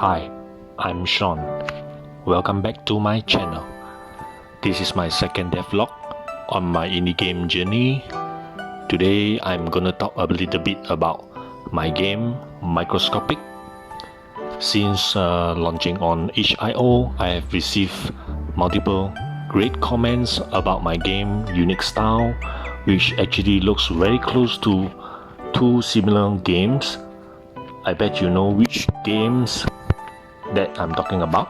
Hi, I'm Sean. Welcome back to my channel. This is my second devlog on my indie game journey. Today I'm gonna talk a little bit about my game Microscopic. Since launching on itch.io, I have received multiple great comments about my game unique style, which actually looks very close to two similar games. I bet you know which games that I'm talking about.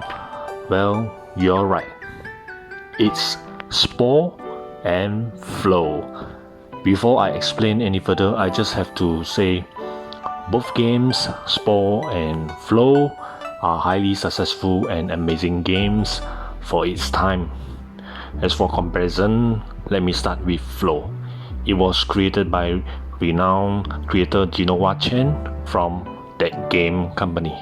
Well, you're right. It's Spore and Flow. Before I explain any further, I just have to say both games, Spore and Flow, are highly successful and amazing games for its time. As for comparison, let me start with Flow. It was created by renowned creator Genoa Chen from that game company.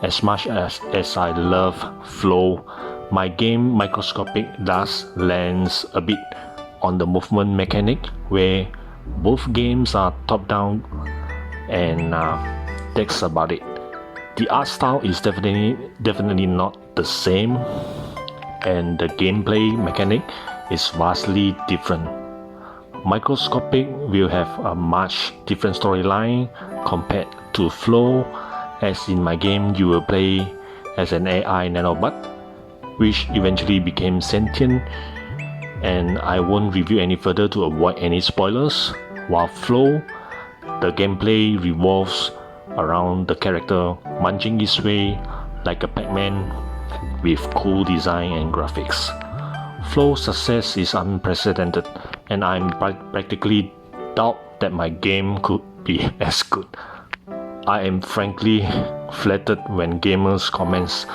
As much as I love Flow, my game Microscopic does lands a bit on the movement mechanic, where both games are top-down, and that's about it. The art style is definitely not the same, and the gameplay mechanic is vastly different. Microscopic will have a much different storyline compared to Flow, as in my game you will play as an AI nanobot, which eventually became sentient, and I won't review any further to avoid any spoilers. While Flow, the gameplay revolves around the character munching his way like a Pac-Man with cool design and graphics. Flow's success is unprecedented, and I practically doubt that my game could be as good. I am frankly flattered when gamers' comments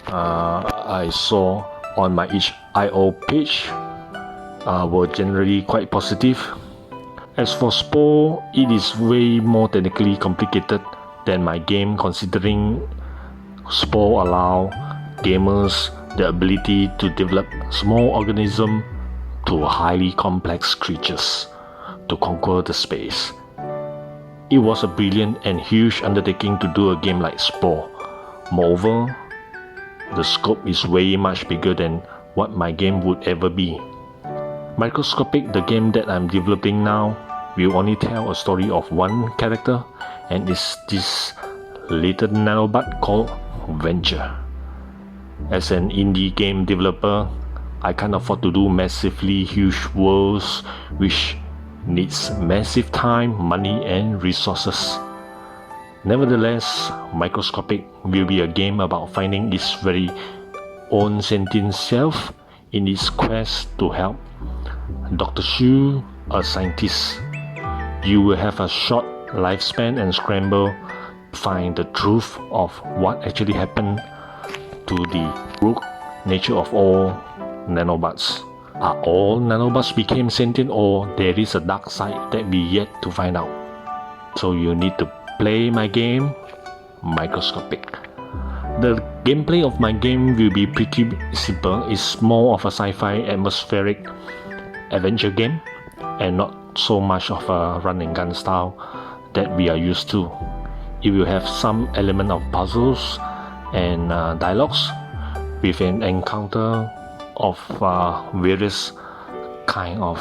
I saw on my itch.io page were generally quite positive. As for Spore, it is way more technically complicated than my game, considering Spore allow gamers the ability to develop small organisms to highly complex creatures to conquer the space. It was a brilliant and huge undertaking to do a game like Spore. Moreover, the scope is way much bigger than what my game would ever be. Microscopic, the game that I'm developing now, will only tell a story of one character, and it's this little nanobot called Venture. As an indie game developer, I can't afford to do massively huge worlds which needs massive time, money and resources. Nevertheless, Microscopic will be a game about finding its very own sentient self in its quest to help Dr. Shu, a scientist. You will have a short lifespan and scramble to find the truth of what actually happened to the root nature of all nanobots. Are all nanobots became sentient, or there is a dark side that we yet to find out? So you need to play my game Microscopic. The gameplay of my game will be pretty simple. It's more of a sci-fi atmospheric adventure game, and not so much of a run and gun style that we are used to. It will have some element of puzzles and dialogues, with an encounter of various kind of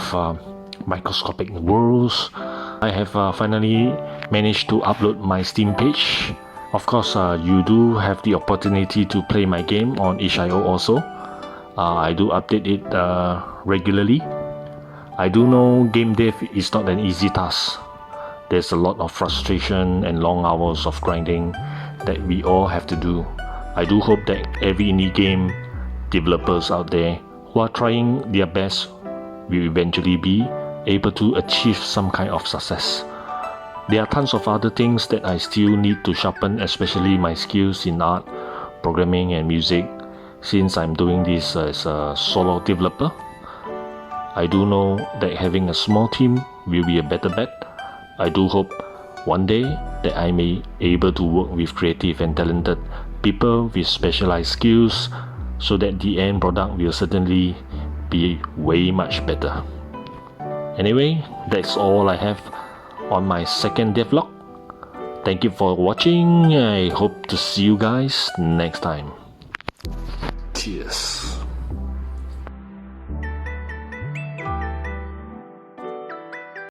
microscopic worlds. I have finally managed to upload my Steam page. Of course, you do have the opportunity to play my game on itch.io also. I do update it regularly. I do know game dev is not an easy task. There's a lot of frustration and long hours of grinding that we all have to do. I do hope that every indie game developers out there who are trying their best will eventually be able to achieve some kind of success. There are tons of other things that I still need to sharpen, especially my skills in art, programming and music, since I'm doing this as a solo developer. I do know that having a small team will be a better bet. I do hope one day that I may be able to work with creative and talented people with specialized skills, so that the end product will certainly be way much better. Anyway, that's all I have on my second devlog. Thank you for watching. I hope to see you guys next time. Cheers.